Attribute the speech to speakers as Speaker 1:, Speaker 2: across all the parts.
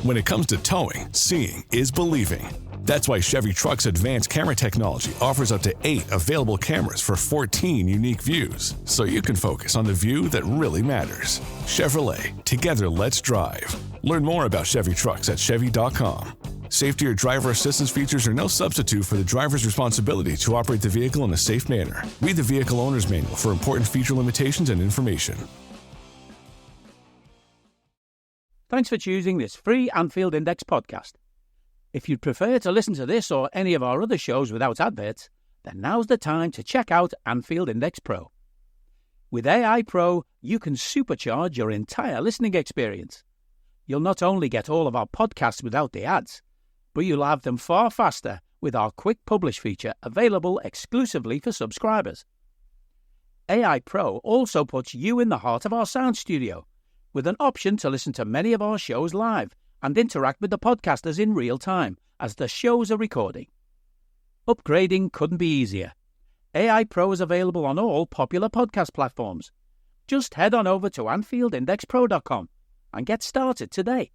Speaker 1: When it comes to towing, seeing is believing. That's why Chevy Truck's advanced camera technology offers up to 8 available cameras for 14 unique views, so you can focus on the view that really matters. Chevrolet, together let's drive. Learn more about Chevy Trucks at Chevy.com. Safety or driver assistance features are no substitute for the driver's responsibility to operate the vehicle in a safe manner. Read the Vehicle Owner's Manual for important feature limitations and information.
Speaker 2: Thanks for choosing this free Anfield Index podcast. If you'd prefer to listen to this or any of our other shows without adverts, then now's the time to check out Anfield Index Pro. With AI Pro, you can supercharge your entire listening experience. You'll not only get all of our podcasts without the ads, but you'll have them far faster with our Quick Publish feature available exclusively for subscribers. AI Pro also puts you in the heart of our sound studio, with an option to listen to many of our shows live and interact with the podcasters in real time as the shows are recording. Upgrading couldn't be easier. AI Pro is available on all popular podcast platforms. Just head on over to AnfieldIndexPro.com and get started today.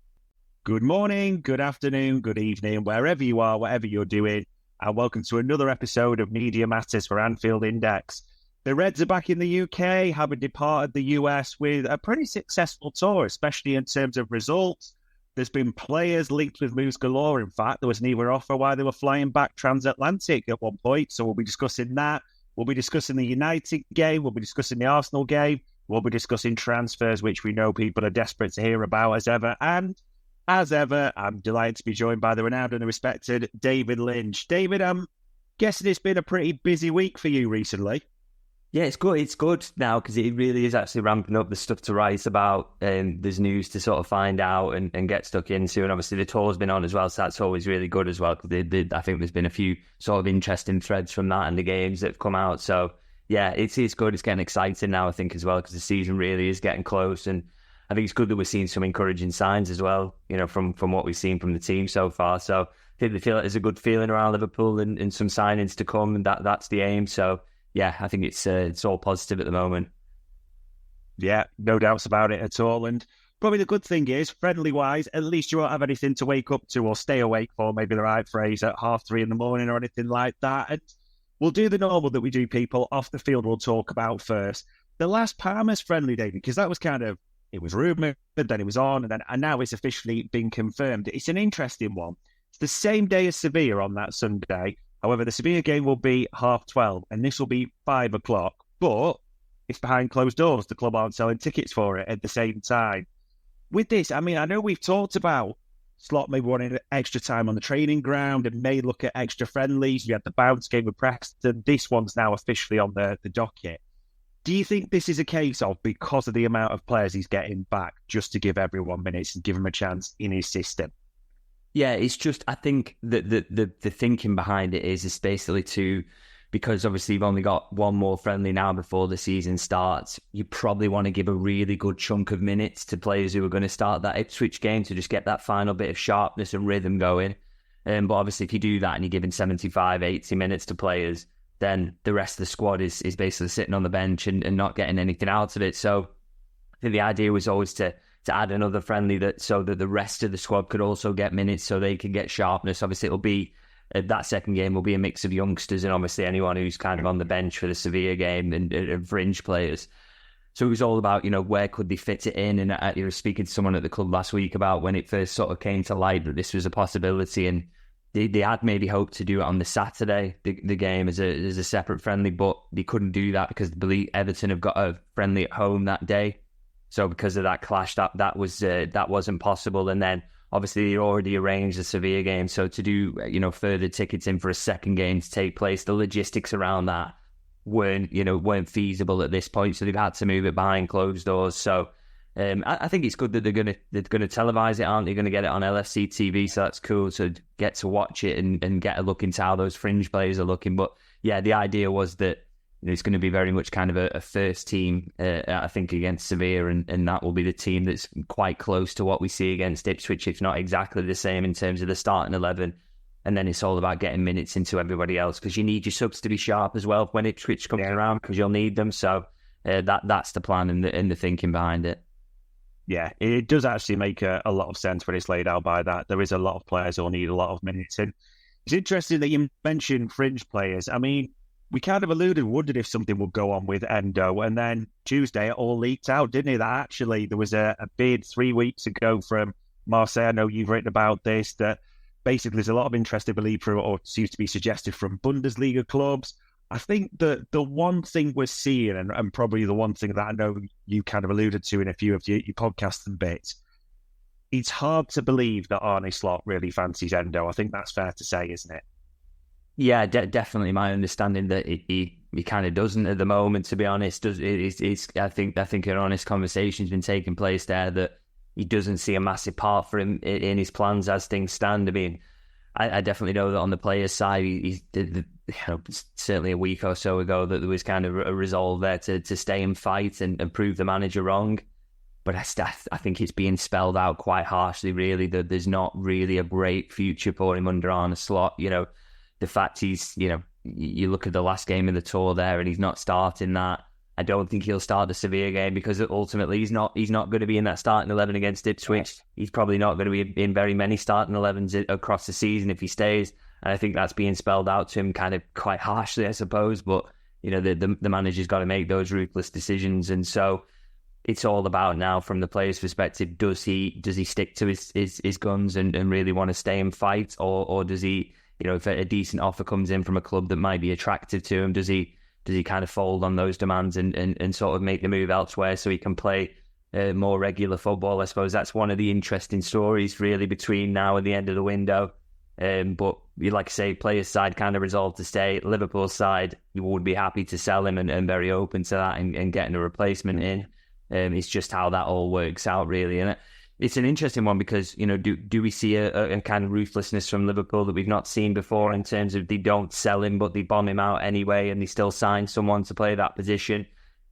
Speaker 3: Good morning, good afternoon, good evening, wherever you are, whatever you're doing, and welcome to another episode of Media Matters for Anfield Index. The Reds are back in the UK, having departed the US with a pretty successful tour, especially in terms of results. There's been players linked with moves galore. In fact, there was an even offer while they were flying back transatlantic at one point, so we'll be discussing that. We'll be discussing the United game, we'll be discussing the Arsenal game, we'll be discussing transfers, which we know people are desperate to hear about as ever, and as ever, I'm delighted to be joined by the renowned and the respected David Lynch. David, I'm guessing it's been a pretty busy week for you recently.
Speaker 4: Yeah, it's good. It's good now because it really is actually ramping up the stuff to write about. There's news to sort of find out and get stuck into. And obviously the tour's been on as well, so that's always really good as well. Because I think there's been a few sort of interesting threads from that and the games that have come out. So yeah, it's good. It's getting exciting now, I think, as well, because the season really is getting close. And I think it's good that we're seeing some encouraging signs as well, you know, from what we've seen from the team so far. So I think they feel like there's a good feeling around Liverpool and some signings to come, and that's the aim. So yeah, I think it's all positive at the moment.
Speaker 3: Yeah, no doubts about it at all. And probably the good thing is, friendly-wise, at least you won't have anything to wake up to or stay awake for, maybe the right phrase, at 3:30 in the morning or anything like that. And we'll do the normal that we do, people. Off the field, we'll talk about first. The last Palmas friendly, David, because that was kind of, it was rumoured, then it was on, and now it's officially been confirmed. It's an interesting one. It's the same day as Sevilla on that Sunday. However, the Sevilla game will be 12:30, and this will be 5 o'clock. But it's behind closed doors. The club aren't selling tickets for it at the same time. With this, I mean, I know we've talked about Slot maybe wanting extra time on the training ground and may look at extra friendlies. You had the bounce game with Preston. This one's now officially on the docket. Do you think this is a case of, because of the amount of players he's getting back, just to give everyone minutes and give them a chance in his system?
Speaker 4: Yeah, it's just, I think that the thinking behind it is basically because obviously you've only got one more friendly now before the season starts, you probably want to give a really good chunk of minutes to players who are going to start that Ipswich game to just get that final bit of sharpness and rhythm going. But obviously if you do that and you're giving 75, 80 minutes to players, then the rest of the squad is basically sitting on the bench and not getting anything out of it. So I think the idea was always to add another friendly so that the rest of the squad could also get minutes so they can get sharpness. Obviously, it'll be that second game will be a mix of youngsters and obviously anyone who's kind of on the bench for the Sevilla game and fringe players. So it was all about, you know, where could they fit it in? And you were speaking to someone at the club last week about when it first sort of came to light that this was a possibility, and they had maybe hoped to do it on the Saturday, the game as a separate friendly, but they couldn't do that because Everton have got a friendly at home that day. So because of that clash, that wasn't possible. And then obviously they already arranged the Sevilla game. So to do, you know, further tickets in for a second game to take place, the logistics around that weren't feasible at this point. So they've had to move it behind closed doors. So I think it's good that they're gonna televise it, aren't they? Going to get it on LFC TV. So that's cool to get to watch it and get a look into how those fringe players are looking. But yeah, the idea was that it's going to be very much kind of a first team, I think, against Sevilla, and that will be the team that's quite close to what we see against Ipswich, if not exactly the same in terms of the starting 11. And then it's all about getting minutes into everybody else, because you need your subs to be sharp as well when Ipswich comes around, because you'll need them. So that's the plan and the thinking behind it.
Speaker 3: Yeah, it does actually make a lot of sense when it's laid out by that. There is a lot of players who will need a lot of minutes. And it's interesting that you mentioned fringe players. I mean, we kind of wondered if something would go on with Endo. And then Tuesday, it all leaked out, didn't it? That actually there was a bid 3 weeks ago from Marseille. I know you've written about this, that basically there's a lot of interest, I believe, or seems to be suggested from Bundesliga clubs. I think the one thing we're seeing, and probably the one thing that I know you kind of alluded to in a few of your podcasts and bits, it's hard to believe that Arne Slot really fancies Endo. I think that's fair to say, isn't it?
Speaker 4: Yeah, definitely. My understanding that he kind of doesn't at the moment. To be honest, I think an honest conversation's been taking place there that he doesn't see a massive part for him in his plans as things stand. I mean, I definitely know that on the player's side, certainly a week or so ago, that there was kind of a resolve there to stay and fight and prove the manager wrong. But I think it's being spelled out quite harshly, really, that there's not really a great future for him under Arne Slot. The fact he's, you look at the last game of the tour there and he's not starting that. I don't think he'll start the Sevilla game because ultimately he's not going to be in that starting 11 against Ipswich. He's probably not going to be in very many starting 11s across the season if he stays. And I think that's being spelled out to him kind of quite harshly, I suppose. But, the manager's got to make those ruthless decisions. And so it's all about now from the player's perspective, does he stick to his guns and really want to stay and fight? Or does he, if a decent offer comes in from a club that might be attractive to him, does he kind of fold on those demands and sort of make the move elsewhere so he can play more regular football? I suppose that's one of the interesting stories really between now and the end of the window. But like I say, players' side kind of resolved to stay. Liverpool's side, you would be happy to sell him and very open to that and getting a replacement in. It's just how that all works out really. And it's an interesting one because, do we see a kind of ruthlessness from Liverpool that we've not seen before in terms of they don't sell him, but they bomb him out anyway and they still sign someone to play that position?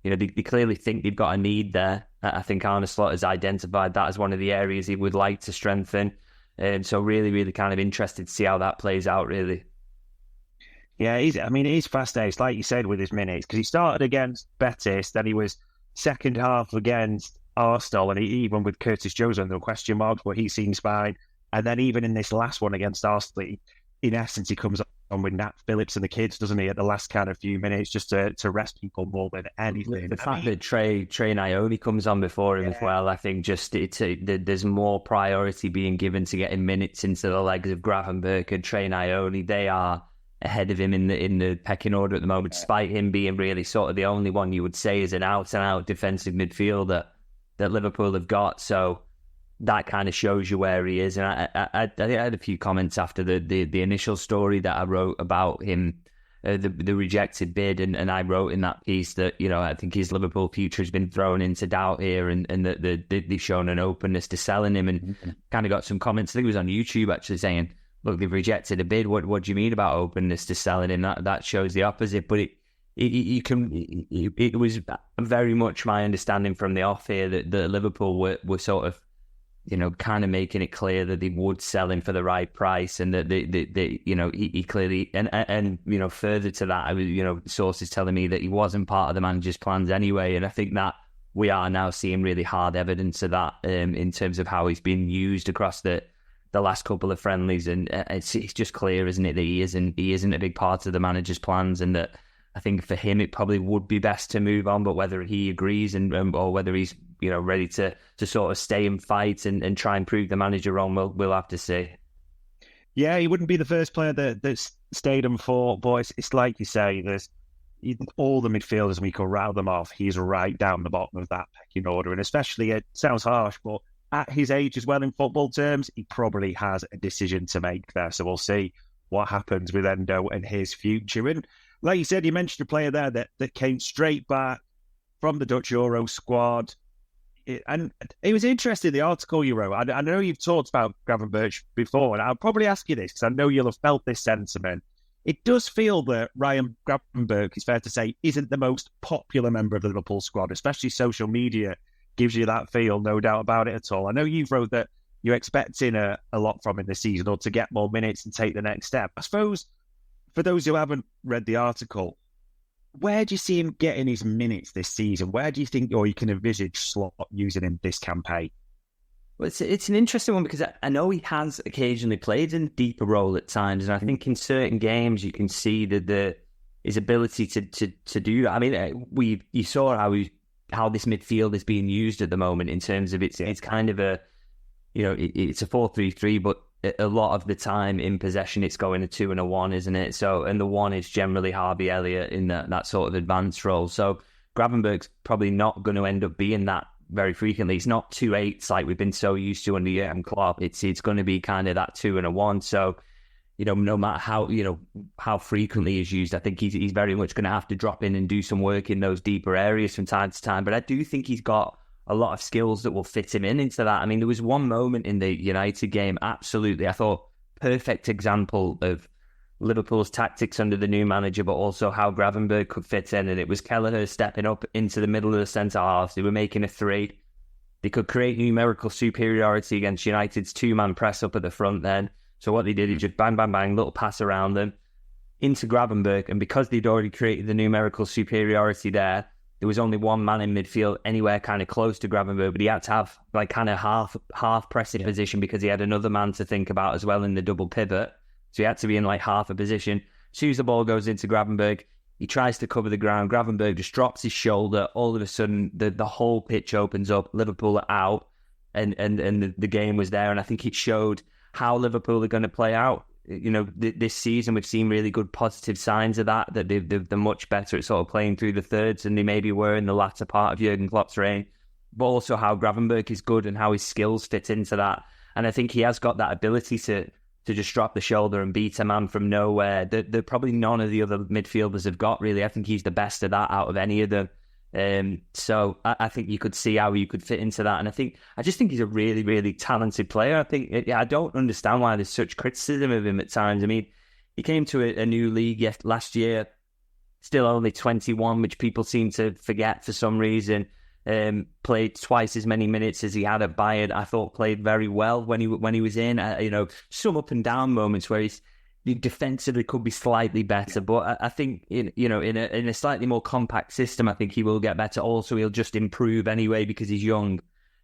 Speaker 4: They clearly think they've got a need there. I think Arne Slot has identified that as one of the areas he would like to strengthen. So really, really kind of interested to see how that plays out, really.
Speaker 3: Yeah, it is fast-paced, like you said, with his minutes, because he started against Betis, then he was second half against Arsenal, and even with Curtis Jones on the question marks, but he seems fine. And then even in this last one against Arsenal, in essence, he comes on with Nat Phillips and the kids, doesn't he, at the last kind of few minutes, just to rest people more than anything.
Speaker 4: The fact that Trey Naomi comes on before him as well, I think just there's more priority being given to getting minutes into the legs of Grav and Burke and Trey Naomi. They are ahead of him in the pecking order at the moment, despite him being really sort of the only one you would say is an out-and-out defensive midfielder that Liverpool have got. So that kind of shows you where he is. And I had a few comments after the initial story that I wrote about him, the rejected bid, and I wrote in that piece that, I think his Liverpool future has been thrown into doubt here and that they've shown an openness to selling him, and kind of got some comments. I think it was on YouTube actually saying, look, they've rejected a bid. What do you mean about openness to selling him? That shows the opposite. But it was very much my understanding from the off here that Liverpool were sort of, kind of making it clear that they would sell him for the right price, and that he clearly and further to that, I was, sources telling me that he wasn't part of the manager's plans anyway, and I think that we are now seeing really hard evidence of that in terms of how he's been used across the last couple of friendlies, and it's just clear, isn't it, that he isn't a big part of the manager's plans, and that I think for him it probably would be best to move on. But whether he agrees or whether he's ready to sort of stay and fight and try and prove the manager wrong, we'll have to see.
Speaker 3: Yeah, he wouldn't be the first player that's stayed and fought, but it's like you say, there's all the midfielders, and we could rattle them off. He's right down the bottom of that pecking order, and especially, it sounds harsh, but at his age as well in football terms, he probably has a decision to make there. So we'll see what happens with Endo and his future. And like you said, you mentioned a player there that came straight back from the Dutch Euro squad. And it was interesting, the article you wrote. I know you've talked about Grav Birch before, and I'll probably ask you this because I know you'll have felt this sentiment. It does feel that Ryan Gravenberch, it's fair to say, isn't the most popular member of the Liverpool squad, especially social media gives you that feel, no doubt about it at all. I know you've wrote that you're expecting a lot from him this season, or to get more minutes and take the next step. I suppose for those who haven't read the article, where do you see him getting his minutes this season? Where do you think, or you can envisage Slot using him this campaign?
Speaker 4: Well, it's an interesting one because I know he has occasionally played in a deeper role at times, and I think in certain games you can see that his ability to do that. I mean, you saw how this midfield is being used at the moment in terms of it's kind of a, it's a 4-3-3, but a lot of the time in possession it's going a 2 and a 1, isn't it? So, and the 1 is generally Harvey Elliott in that sort of advanced role. So Gravenberch's probably not going to end up being that very frequently. It's not 2-8s like we've been so used to under Jurgen Klopp. It's going to be kind of that 2 and a 1. So, no matter how frequently he's used, I think he's very much going to have to drop in and do some work in those deeper areas from time to time. But I do think he's got a lot of skills that will fit him into that. I mean, there was one moment in the United game, absolutely, I thought, perfect example of Liverpool's tactics under the new manager, but also how Gravenberch could fit in. And it was Kelleher stepping up into the middle of the centre half. They were making a 3. They could create numerical superiority against United's 2-man press up at the front then. So what they did is just bang, bang, bang, little pass around them into Gravenberch. And because they'd already created the numerical superiority there was only one man in midfield anywhere kind of close to Gravenberch, but he had to have like kind of half pressing position because he had another man to think about as well in the double pivot. So he had to be in like half a position. As soon as the ball goes into Gravenberch, he tries to cover the ground. Gravenberch just drops his shoulder. All of a sudden, the whole pitch opens up. Liverpool are out, and the game was there. And I think it showed how Liverpool are going to play out. This season we've seen really good positive signs of that they're much better at sort of playing through the thirds than they maybe were in the latter part of Jurgen Klopp's reign. But also how Gravenberch is good and how his skills fit into that. And I think he has got that ability to just drop the shoulder and beat a man from nowhere that probably none of the other midfielders have got, really. I think he's the best of that out of any of them. So I think you could see how you could fit into that. And I just think he's a really, really talented player. I don't understand why there's such criticism of him at times. I mean, he came to a new league last year, still only 21, which people seem to forget for some reason. Played twice as many minutes as he had at Bayern. I thought played very well when he was in. Some up and down moments where he defensively could be slightly better, but I think in a slightly more compact system, I think he will get better. Also, he'll just improve anyway because he's young.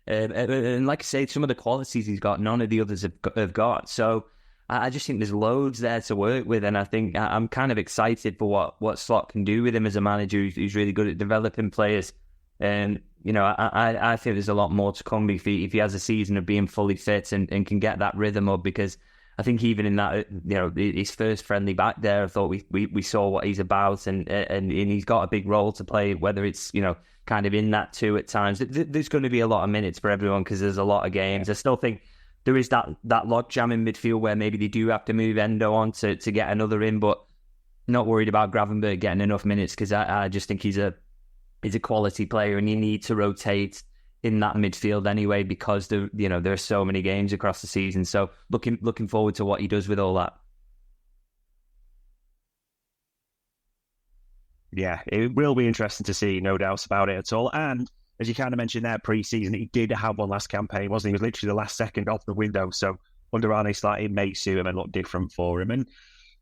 Speaker 4: And like I say, some of the qualities he's got, none of the others have got. So I just think there's loads there to work with, and I think I'm kind of excited for what Slot can do with him as a manager who's really good at developing players. And I think there's a lot more to come if he has a season of being fully fit and can get that rhythm up, because I think even in that, his first friendly back there, I thought we saw what he's about, and he's got a big role to play, whether it's, kind of in that too at times. There's going to be a lot of minutes for everyone because there's a lot of games. I still think there is that logjam in midfield where maybe they do have to move Endo on to get another in, but not worried about Gravenberch getting enough minutes because I just think he's a quality player, and you need to rotate in that midfield anyway because there are so many games across the season. So looking forward to what he does with all that.
Speaker 3: Yeah, it will be interesting to see, no doubts about it at all. And as you kind of mentioned there, pre-season, he did have one last campaign, wasn't he? He was literally the last second off the window. So under Arne, it may suit him and look different for him. And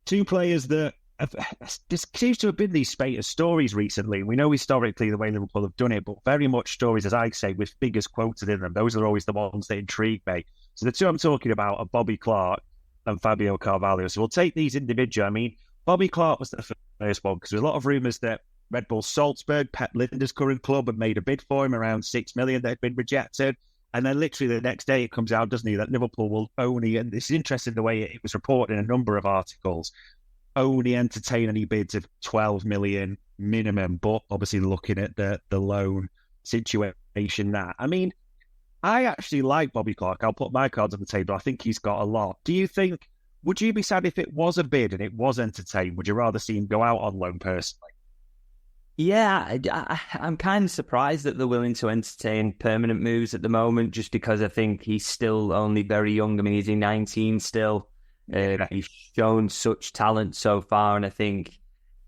Speaker 3: two players that there seems to have been these spate of stories recently. We know historically the way Liverpool have done it, but very much stories, as I say, with figures quoted in them. Those are always the ones that intrigue me. So the two I'm talking about are Bobby Clark and Fabio Carvalho. So we'll take these individually. I mean, Bobby Clark was the first one because there was a lot of rumours that Red Bull Salzburg, Pep Linder's current club, had made a bid for him around $6 million that had been rejected. And then literally the next day it comes out, doesn't he, that Liverpool will only, and it's interesting the way it was reported in a number of articles, only entertain any bids of 12 million minimum, but obviously looking at the loan situation now. I mean, I actually like Bobby Clark. I'll put my cards on the table. I think he's got a lot. Would you be sad if it was a bid and it was entertained? Would you rather see him go out on loan personally?
Speaker 4: Yeah, I'm kind of surprised that they're willing to entertain permanent moves at the moment, just because I think he's still only very young. I mean, he's 19 still. He's shown such talent so far, and I think,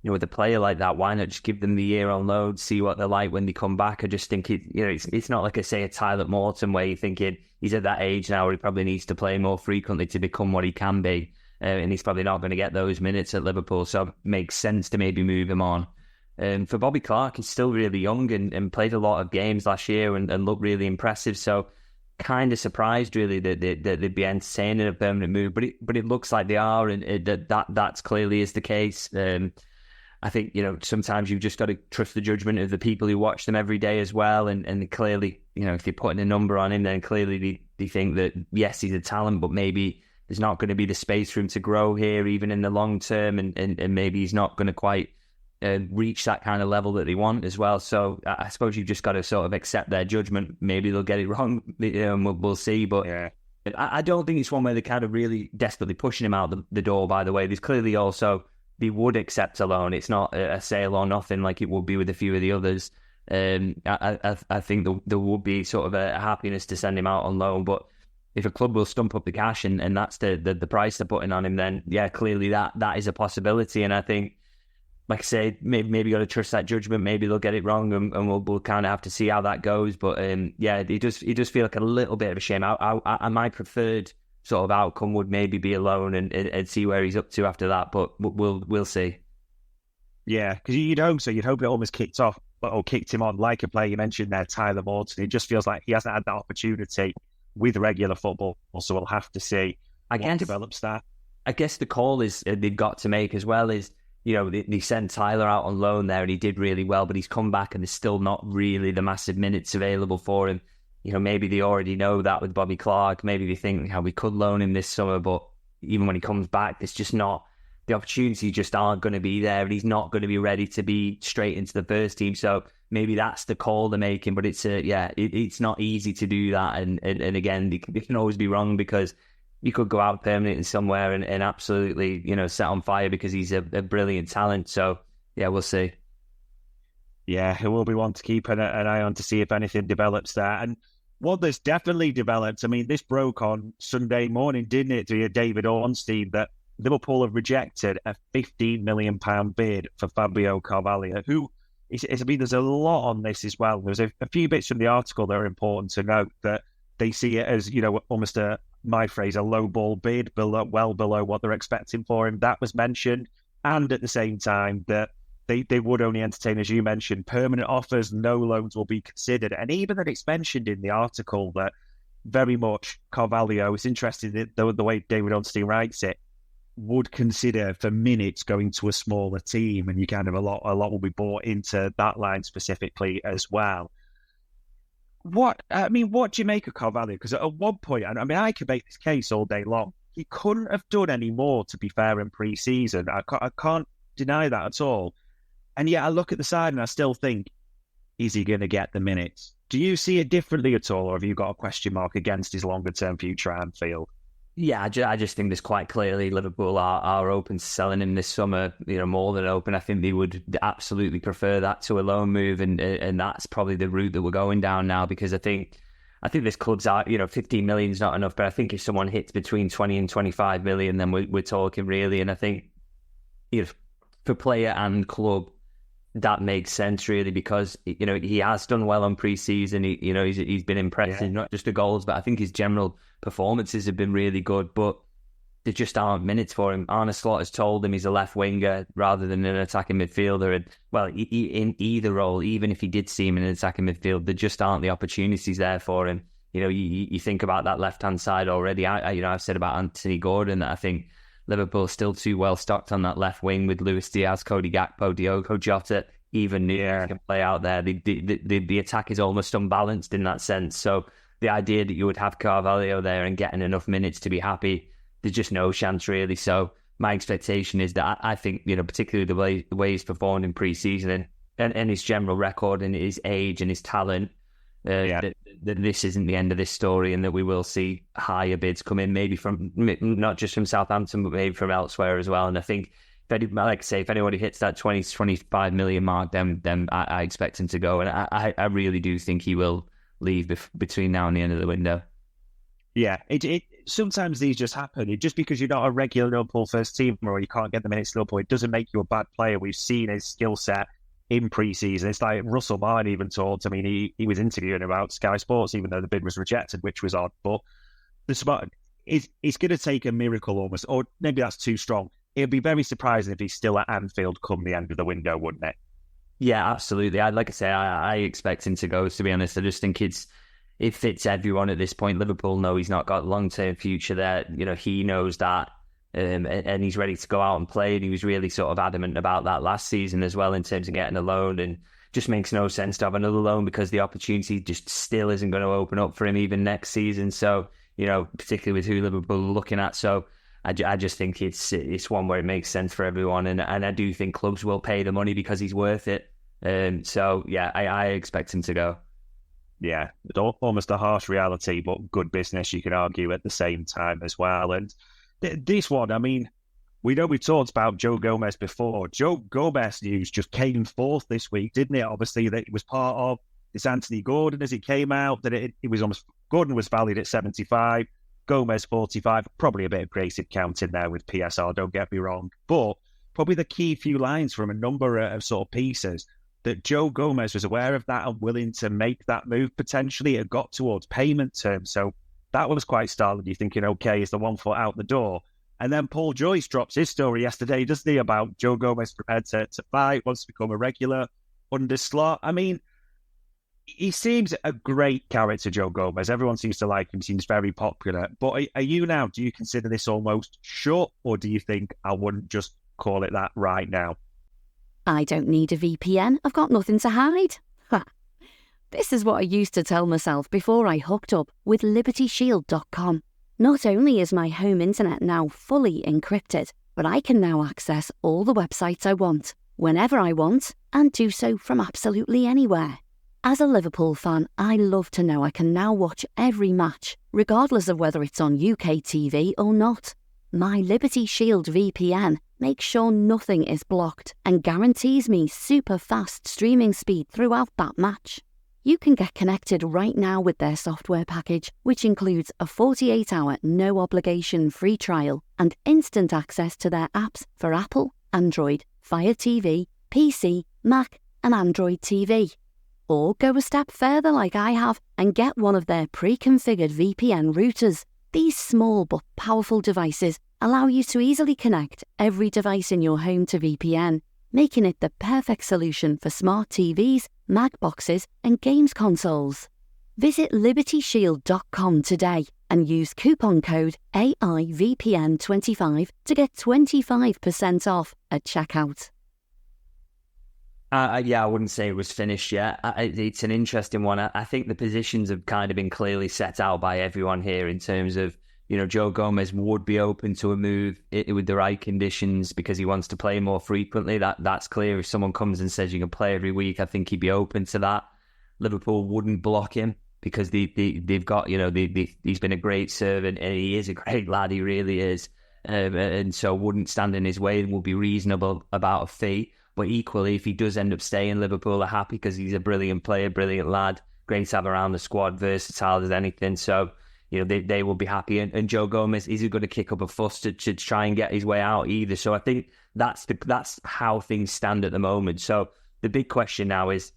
Speaker 4: with a player like that, why not just give them the year on loan, see what they're like when they come back? I just think it's not like, I say, a Tyler Morton where you're thinking he's at that age now where he probably needs to play more frequently to become what he can be, and he's probably not going to get those minutes at Liverpool, so it makes sense to maybe move him on. For Bobby Clark, he's still really young and played a lot of games last year and looked really impressive. So kind of surprised really that they'd be entertaining a permanent move, but it looks like they are, and that's clearly is the case. I think, sometimes you've just got to trust the judgment of the people who watch them every day as well. And clearly, if they're putting a number on him, then clearly they think that, yes, he's a talent, but maybe there's not going to be the space for him to grow here, even in the long term. And maybe he's not going to quite reach that kind of level that they want as well. So I suppose you've just got to sort of accept their judgment. Maybe they'll get it wrong. We'll see. But
Speaker 3: yeah.
Speaker 4: I don't think it's one where they're kind of really desperately pushing him out the door, by the way. There's clearly also... they would accept a loan. It's not a sale or nothing like it would be with a few of the others. I think there would be sort of a happiness to send him out on loan. But if a club will stump up the cash and that's the price they're putting on him, then yeah, clearly that is a possibility. And I think, like I say, maybe got to trust that judgment. Maybe they'll get it wrong, and we'll kind of have to see how that goes. But yeah, it does feel like a little bit of a shame. My preferred sort of outcome would maybe be a loan and see where he's up to after that, but we'll see.
Speaker 3: Yeah, because you'd hope it almost kicked him on like a player you mentioned there, Tyler Morton. It just feels like he hasn't had that opportunity with regular football, so we'll have to see what develops that.
Speaker 4: I guess the call is they've got to make as well is, they sent Tyler out on loan there and he did really well, but he's come back and there's still not really the massive minutes available for him. Maybe they already know that with Bobby Clark. Maybe they think how we could loan him this summer, but even when he comes back, there's just not, the opportunities just aren't going to be there, and he's not going to be ready to be straight into the first team. So maybe that's the call they're making, but it's not easy to do that. And again, they can always be wrong, because you could go out permanently somewhere and absolutely, set on fire because he's a brilliant talent. So yeah, we'll see.
Speaker 3: Yeah, it will be one to keep an eye on to see if anything develops there. And what there's definitely developed, I mean, this broke on Sunday morning, didn't it, to David Ornstein, that Liverpool have rejected a £15 million bid for Fabio Carvalho, who, there's a lot on this as well. There's a few bits from the article that are important to note, that they see it as, almost my phrase, a low ball bid, well below what they're expecting for him. That was mentioned. And at the same time, that they would only entertain, as you mentioned, permanent offers, no loans will be considered. And even that it's mentioned in the article that very much Carvalho, it's interesting that the way David Ornstein writes it, would consider for minutes going to a smaller team, and you kind of a lot will be bought into that line specifically as well. What do you make of Carvalho? Because at one point, I could make this case all day long. He couldn't have done any more, to be fair, in pre-season. I can't deny that at all. And yet I look at the side and I still think, is he going to get the minutes? Do you see it differently at all, or have you got a question mark against his longer-term future at Anfield?
Speaker 4: Yeah, I just think there's quite clearly Liverpool are open to selling him this summer, more than open. I think they would absolutely prefer that to a loan move, and that's probably the route that we're going down now, because I think this club's out, 15 million is not enough, but I think if someone hits between 20 and 25 million, then we're talking really. And I think for player and club, that makes sense really, because he has done well on pre-season. He's been impressive, not just the goals, but I think his general performances have been really good. But there just aren't minutes for him. Arne has told him he's a left winger rather than an attacking midfielder. And well, in either role, even if he did see him in an attacking midfield, there just aren't the opportunities there for him. You think about that left hand side already. I've said about Anthony Gordon that I think Liverpool still too well stocked on that left wing with Luis Diaz, Cody Gakpo, Diogo Jota, even Nunes can play out there. The attack is almost unbalanced in that sense. So the idea that you would have Carvalho there and getting enough minutes to be happy, there's just no chance really. So my expectation is that I think, particularly the way he's performed in pre-season and his general record and his age and his talent, that this isn't the end of this story, and that we will see higher bids come in, maybe from not just from Southampton, but maybe from elsewhere as well. And I think, if anybody hits that 20 to 25 million mark, then I expect him to go. And I really do think he will leave between now and the end of the window.
Speaker 3: Yeah, it sometimes these just happen. Just because you're not a regular Liverpool first teamer or you can't get the minutes to Liverpool, it doesn't make you a bad player. We've seen his skill set in pre-season. It's like Russell Martin even talked. He was interviewing about Sky Sports, even though the bid was rejected, which was odd. But it's going to take a miracle almost, or maybe that's too strong. It'd be very surprising if he's still at Anfield come the end of the window, wouldn't it?
Speaker 4: Yeah, absolutely. Like I say, I expect him to go, to be honest. I just think it fits everyone at this point. Liverpool know he's not got a long-term future there. He knows that, and he's ready to go out and play. And he was really sort of adamant about that last season as well in terms of getting a loan. And just makes no sense to have another loan because the opportunity just still isn't going to open up for him even next season. So, particularly with who Liverpool are looking at. So I just think it's one where it makes sense for everyone. And I do think clubs will pay the money because he's worth it. So, yeah, I expect him to go.
Speaker 3: Yeah, almost a harsh reality, but good business, you can argue, at the same time as well. And this one, I mean, we know we talked about Joe Gomez before. Joe Gomez news just came forth this week, didn't it? Obviously, that it was part of this Anthony Gordon as it came out, that it was almost, Gordon was valued at 75, Gomez 45, probably a bit of Gracie count in there with PSR, don't get me wrong. But probably the key few lines from a number of sort of pieces that Joe Gomez was aware of that and willing to make that move potentially. It got towards payment terms. So that was quite startling. You're thinking, okay, is the 1 foot out the door? And then Paul Joyce drops his story yesterday, doesn't he, about Joe Gomez prepared to fight, wants to become a regular under slot. I mean, he seems a great character, Joe Gomez. Everyone seems to like him, seems very popular. But are you now, do you consider this almost shut, or do you think I wouldn't just call it that right now?
Speaker 5: I don't need a VPN. I've got nothing to hide. This is what I used to tell myself before I hooked up with LibertyShield.com. Not only is my home internet now fully encrypted, but I can now access all the websites I want, whenever I want, and do so from absolutely anywhere. As a Liverpool fan, I love to know I can now watch every match, regardless of whether it's on UK TV or not. My Liberty Shield VPN makes sure nothing is blocked and guarantees me super fast streaming speed throughout that match. You can get connected right now with their software package, which includes a 48-hour no-obligation free trial and instant access to their apps for Apple, Android, Fire TV, PC, Mac and Android TV. Or go a step further like I have and get one of their pre-configured VPN routers. These small but powerful devices allow you to easily connect every device in your home to VPN, making it the perfect solution for smart TVs, Mac boxes and games consoles. Visit LibertyShield.com today and use coupon code AIVPN25 to get 25% off at checkout.
Speaker 4: Yeah, I wouldn't say it was finished yet. It's an interesting one. I think the positions have kind of been clearly set out by everyone here in terms of, Joe Gomez would be open to a move with the right conditions because he wants to play more frequently. That's clear. If someone comes and says you can play every week, I think he'd be open to that. Liverpool wouldn't block him because they've got, he's been a great servant and he is a great lad. He really is. And so wouldn't stand in his way and will be reasonable about a fee. But equally, if he does end up staying, Liverpool are happy because he's a brilliant player, brilliant lad, great to have around the squad, versatile as anything. So, they will be happy. And Joe Gomez isn't going to kick up a fuss to try and get his way out either. So I think that's how things stand at the moment. So the big question now is,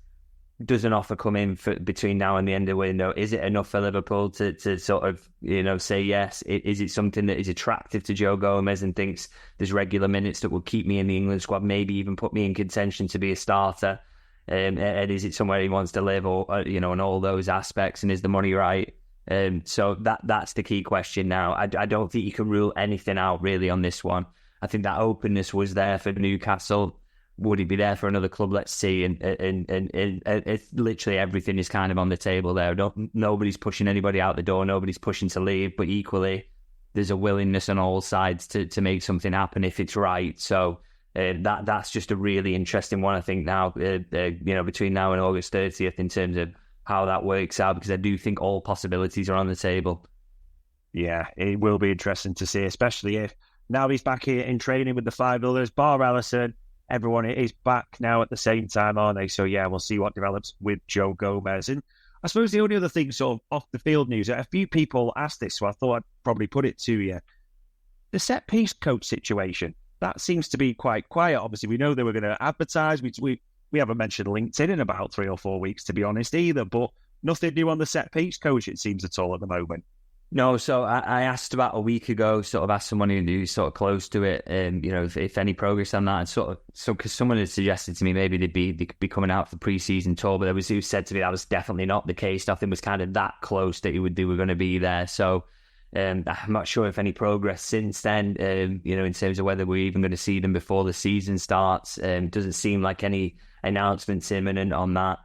Speaker 4: does an offer come in between now and the end of the window? Is it enough for Liverpool to sort of, say yes? Is it something that is attractive to Joe Gomez and thinks there's regular minutes that will keep me in the England squad, maybe even put me in contention to be a starter? And is it somewhere he wants to live or in all those aspects? And is the money right? So that's the key question now. I don't think you can rule anything out really on this one. I think that openness was there for Newcastle. Would he be there for another club? Let's see. And it's literally everything is kind of on the table there. Nobody's pushing anybody out the door. Nobody's pushing to leave. But equally, there's a willingness on all sides to make something happen if it's right. So that's just a really interesting one, I think, now, between now and August 30th in terms of how that works out, because I do think all possibilities are on the table.
Speaker 3: Yeah, it will be interesting to see, especially if now he's back here in training with the 5 others, bar Alisson. Everyone is back now at the same time, aren't they? So, yeah, we'll see what develops with Joe Gomez. And I suppose the only other thing sort of off the field news, a few people asked this, so I thought I'd probably put it to you. The set-piece coach situation, that seems to be quite quiet. Obviously, we know they were going to advertise. We haven't mentioned LinkedIn in about 3 or 4 weeks, to be honest, either. But nothing new on the set-piece coach, it seems, at all at the moment.
Speaker 4: No, so I asked about a week ago, sort of asked someone who's sort of close to it, if any progress on that, and because someone had suggested to me maybe they could be coming out for pre-season tour, but there was who said to me that was definitely not the case. Nothing was kind of that close that they were going to be there. So I'm not sure if any progress since then, in terms of whether we're even going to see them before the season starts. Doesn't seem like any announcements imminent on that.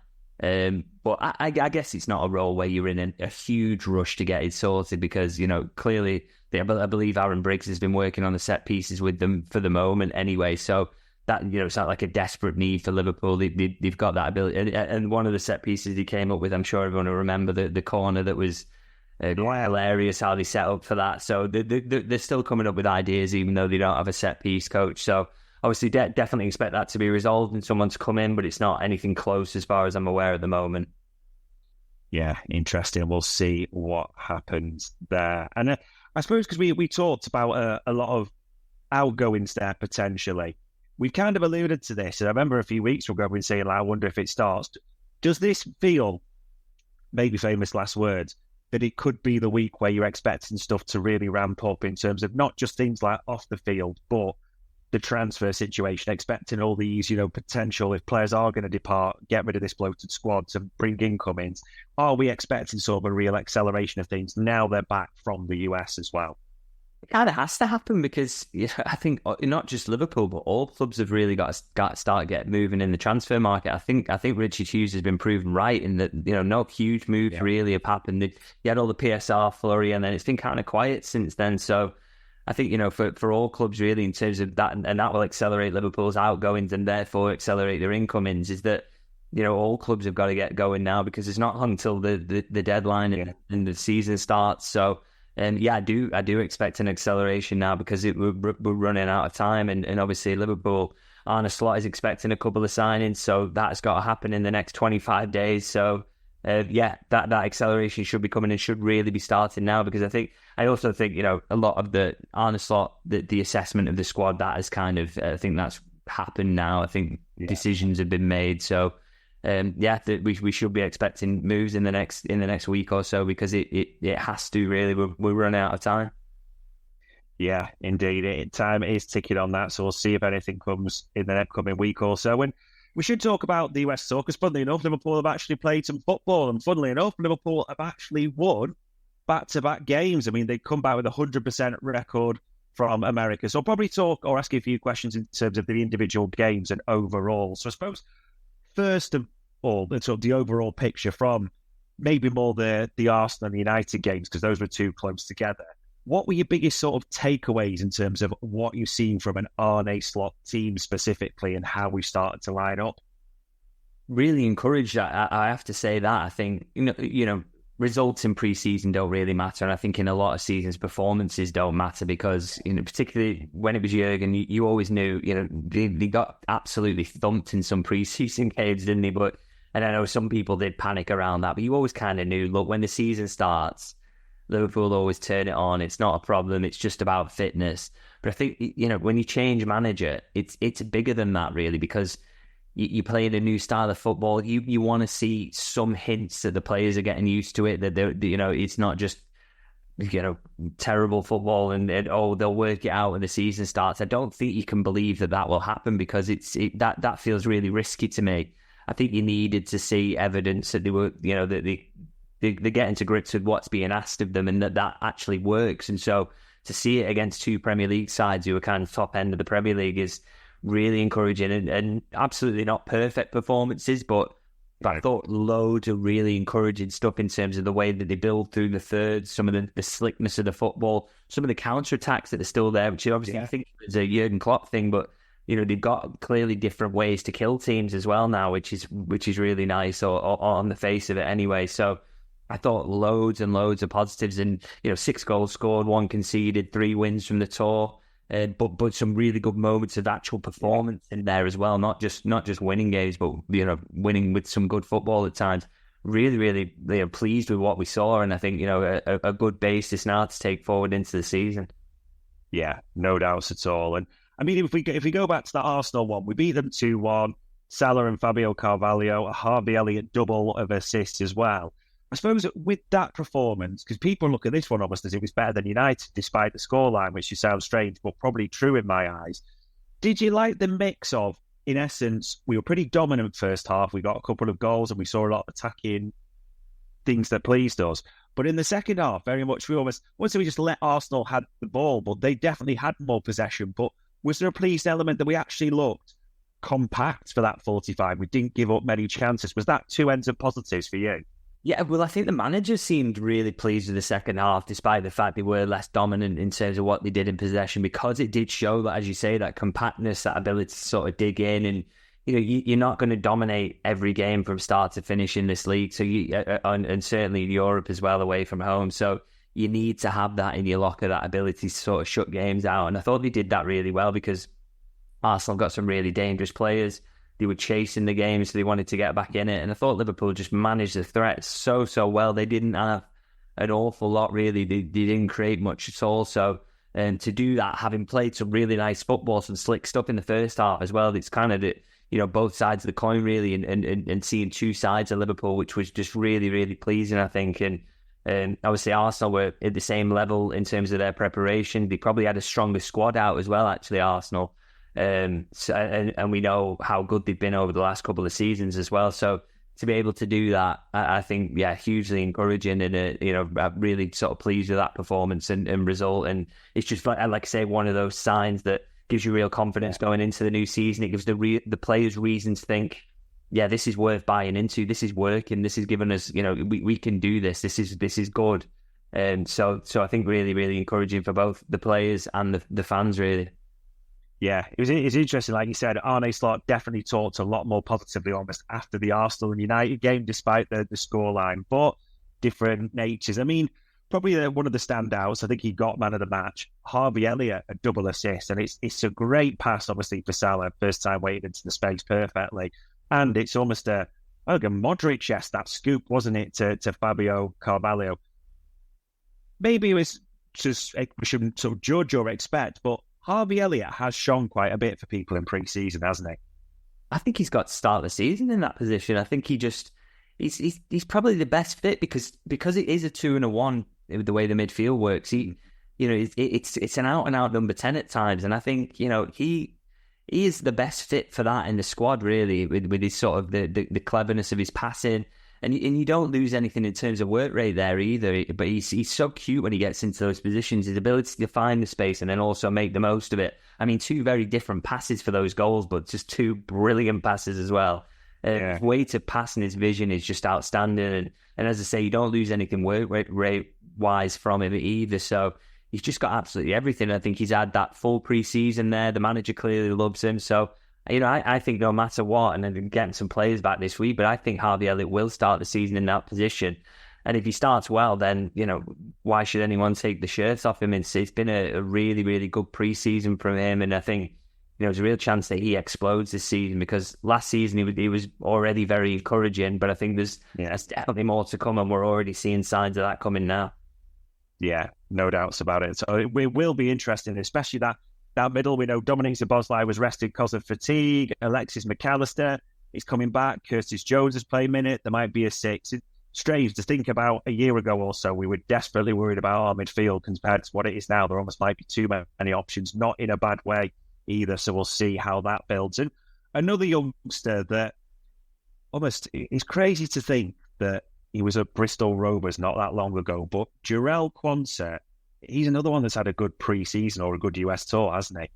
Speaker 4: But I guess it's not a role where you're in a huge rush to get it sorted because, clearly, I believe Aaron Briggs has been working on the set pieces with them for the moment anyway. So that, it's not like a desperate need for Liverpool. They've got that ability. And one of the set pieces he came up with, I'm sure everyone will remember the corner that was hilarious how they set up for that. So they're still coming up with ideas, even though they don't have a set piece coach. So obviously, definitely expect that to be resolved and someone to come in, but it's not anything close as far as I'm aware at the moment.
Speaker 3: Yeah, interesting. We'll see what happens there. And I suppose because we talked about a lot of outgoings there potentially. We've kind of alluded to this. And I remember a few weeks ago we were saying, I wonder if it starts. Does this feel, maybe famous last words, that it could be the week where you're expecting stuff to really ramp up in terms of not just things like off the field, but the transfer situation, expecting all these, potential, if players are going to depart, get rid of this bloated squad to bring incomings. Are we expecting sort of a real acceleration of things now they're back from the US as well?
Speaker 4: It kind of has to happen because I think not just Liverpool, but all clubs have really got to start get moving in the transfer market. I think Richard Hughes has been proven right in that, no huge moves really have happened. He had all the PSR flurry and then it's been kind of quiet since then. So I think, for all clubs really in terms of that, and that will accelerate Liverpool's outgoings and therefore accelerate their incomings, is that, all clubs have got to get going now because it's not until the deadline and the season starts. So, I do expect an acceleration now because we're running out of time. And obviously Liverpool, Arne Slot is expecting a couple of signings. So that's got to happen in the next 25 days. So, that acceleration should be coming and should really be starting now because I also think, a lot of the Arne Slot, the assessment of the squad, that has kind of, I think that's happened now. I think decisions have been made. So, we should be expecting moves in the next week or so because it has to really, we're running out of time.
Speaker 3: Yeah, indeed. Time is ticking on that. So we'll see if anything comes in the upcoming week or so. And we should talk about the US tour because, funnily enough, Liverpool have actually played some football. And funnily enough, Liverpool have actually won back-to-back games. I mean, they come back with a 100% record from America. So I'll probably talk or ask you a few questions in terms of the individual games and overall. So I suppose, first of all, the sort of the overall picture from maybe more the Arsenal and United games, because those were too close together. What were your biggest sort of takeaways in terms of what you've seen from an Arne Slot team specifically and how we started to line up?
Speaker 4: Really encouraged. I have to say that. I think, results in pre-season don't really matter. And I think in a lot of seasons, performances don't matter because, particularly when it was Jurgen, you always knew, they got absolutely thumped in some pre-season games, didn't they? And I know some people did panic around that, but you always kind of knew, look, when the season starts, Liverpool always turn it on. It's not a problem. It's just about fitness. But I think, when you change manager, it's bigger than that, really, because you play in a new style of football. You want to see some hints that the players are getting used to it, that it's not just, terrible football and they'll work it out when the season starts. I don't think you can believe that will happen because that feels really risky to me. I think you needed to see evidence that they were, that they're getting to grips with what's being asked of them and that actually works. And so to see it against two Premier League sides who are kind of top end of the Premier League is really encouraging and absolutely not perfect performances, but I thought loads of really encouraging stuff in terms of the way that they build through the thirds, some of the slickness of the football, some of the counter-attacks that are still there, which obviously I think is a Jurgen Klopp thing, but they've got clearly different ways to kill teams as well now, which is really nice or on the face of it anyway. So I thought loads and loads of positives and 6 goals scored, 1 conceded, 3 wins from the tour. But some really good moments of actual performance in there as well. Not just winning games, but winning with some good football at times. Really, really pleased with what we saw, and I think a good basis now to take forward into the season.
Speaker 3: Yeah, no doubts at all. And I mean, if we go back to the Arsenal one, we beat them 2-1. Salah and Fabio Carvalho, a Harvey Elliott double of assists as well. I suppose with that performance, because people look at this one almost as it was better than United, despite the scoreline, which sounds strange, but probably true in my eyes. Did you like the mix of, in essence, we were pretty dominant first half, we got a couple of goals and we saw a lot of attacking things that pleased us. But in the second half, very much once we just let Arsenal have the ball, but they definitely had more possession. But was there a pleased element that we actually looked compact for that 45? We didn't give up many chances. Was that two ends of positives for you?
Speaker 4: Yeah, well, I think the manager seemed really pleased with the second half, despite the fact they were less dominant in terms of what they did in possession, because it did show that, as you say, that compactness, that ability to sort of dig in. And, you know, you're not going to dominate every game from start to finish in this league. So and certainly in Europe as well, away from home. So you need to have that in your locker, that ability to sort of shut games out. And I thought they did that really well, because Arsenal got some really dangerous players. They were chasing the game, so they wanted to get back in it. And I thought Liverpool just managed the threats so well. They didn't have an awful lot, really. They didn't create much at all. So to do that, having played some really nice football, some slick stuff in the first half as well, it's kind of the, you know, both sides of the coin, really, and seeing two sides of Liverpool, which was just really, really pleasing, I think. And obviously Arsenal were at the same level in terms of their preparation. They probably had a stronger squad out as well, actually, Arsenal. And we know how good they've been over the last couple of seasons as well. So to be able to do that, I think, yeah, hugely encouraging, and I'm really sort of pleased with that performance and result. And it's just like I say, one of those signs that gives you real confidence going into the new season. It gives the players reason to think, yeah, this is worth buying into. This is working. This is giving us, we can do this. This is good. And so I think really, really encouraging for both the players and the fans, really.
Speaker 3: Yeah, it was interesting. Like you said, Arne Slot definitely talked a lot more positively almost after the Arsenal and United game, despite the scoreline, but different natures. I mean, probably one of the standouts, I think he got man of the match, Harvey Elliott, a double assist. And it's a great pass, obviously, for Salah, first time waiting into the space perfectly. And it's almost a Modric-esque, that scoop, wasn't it, to Fabio Carvalho. Maybe it was just, we shouldn't sort of judge or expect, but Harvey Elliott has shone quite a bit for people in pre-season, hasn't he?
Speaker 4: I think he's got to start the season in that position. I think he's probably the best fit because it is a 2 and a 1 with the way the midfield works. It's an out and out number 10 at times, and I think he is the best fit for that in the squad, really, with his sort of the cleverness of his passing. And you don't lose anything in terms of work rate there either. But he's so cute when he gets into those positions. His ability to find the space and then also make the most of it. I mean, 2 very different passes for those goals, but just 2 brilliant passes as well. His way to pass and his vision is just outstanding. And as I say, you don't lose anything work rate-wise from him either. So he's just got absolutely everything. I think he's had that full pre-season there. The manager clearly loves him. So I think no matter what, and then getting some players back this week, but I think Harvey Elliott will start the season in that position. And if he starts well, then, why should anyone take the shirts off him? It's been a really, really good pre-season from him. And I think, there's a real chance that he explodes this season, because last season he was already very encouraging, but I think there's definitely more to come, and we're already seeing signs of that coming now.
Speaker 3: Yeah, no doubts about it. So it will be interesting, especially that middle. We know Dominic Szoboszlai was rested because of fatigue. Alexis McAllister is coming back. Curtis Jones has played a minute. There might be a 6. It's strange to think about a year ago or so. We were desperately worried about our midfield compared to what it is now. There almost might be too many options, not in a bad way either. So we'll see how that builds. And another youngster that almost, it's crazy to think that he was at Bristol Rovers not that long ago, but Jarell Quansah, he's another one that's had a good pre-season or a good US tour, hasn't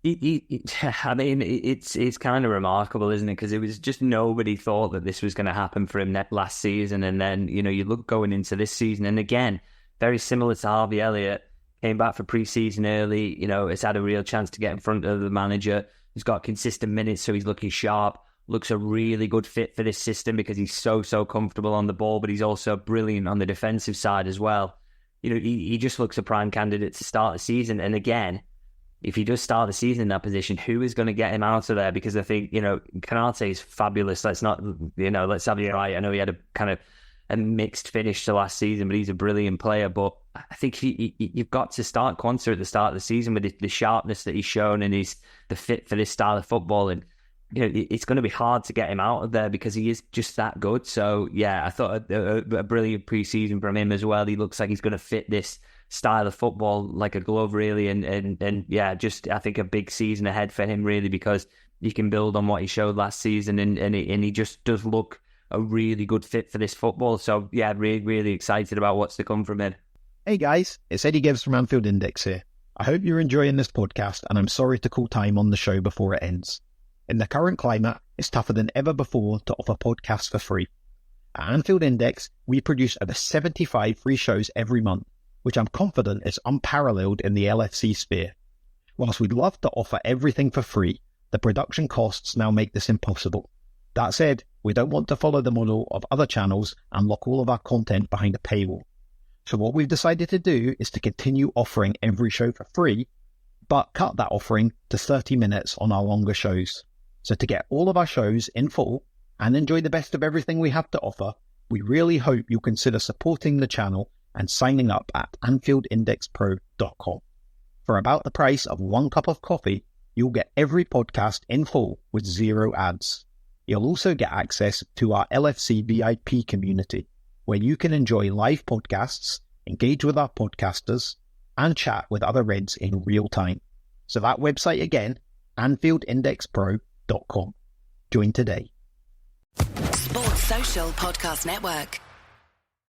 Speaker 3: he?
Speaker 4: I mean, it's kind of remarkable, isn't it? Because it was just nobody thought that this was going to happen for him last season. And then, you look going into this season, and again, very similar to Harvey Elliott, came back for pre-season early, has had a real chance to get in front of the manager. He's got consistent minutes, so he's looking sharp. Looks a really good fit for this system because he's so comfortable on the ball, but he's also brilliant on the defensive side as well. He just looks a prime candidate to start the season. And again, if he does start the season in that position, who is going to get him out of there? Because I think, Canate is fabulous. Let's not, let's have it right. I know he had a kind of a mixed finish to last season, but he's a brilliant player. But I think you've got to start Quansah at the start of the season with the sharpness that he's shown, and the fit for this style of football. And it's going to be hard to get him out of there because he is just that good. So yeah, I thought a brilliant pre-season from him as well. He looks like he's going to fit this style of football like a glove, really, and yeah, just I think a big season ahead for him, really, because he can build on what he showed last season, and he just does look a really good fit for this football. So yeah, really excited about what's to come from him.
Speaker 6: Hey guys, it's Eddie Gibbs from Anfield Index here. I hope you're enjoying this podcast, and I'm sorry to call time on the show before it ends. In the current climate, it's tougher than ever before to offer podcasts for free. At Anfield Index, we produce over 75 free shows every month, which I'm confident is unparalleled in the LFC sphere. Whilst we'd love to offer everything for free, the production costs now make this impossible. That said, we don't want to follow the model of other channels and lock all of our content behind a paywall. So what we've decided to do is to continue offering every show for free, but cut that offering to 30 minutes on our longer shows. So to get all of our shows in full and enjoy the best of everything we have to offer, we really hope you'll consider supporting the channel and signing up at AnfieldIndexPro.com. For about the price of 1 cup of coffee, you'll get every podcast in full with 0 ads. You'll also get access to our LFC VIP community, where you can enjoy live podcasts, engage with our podcasters, and chat with other Reds in real time. So that website again, AnfieldIndexPro.com. Join today.
Speaker 7: Sports Social Podcast Network.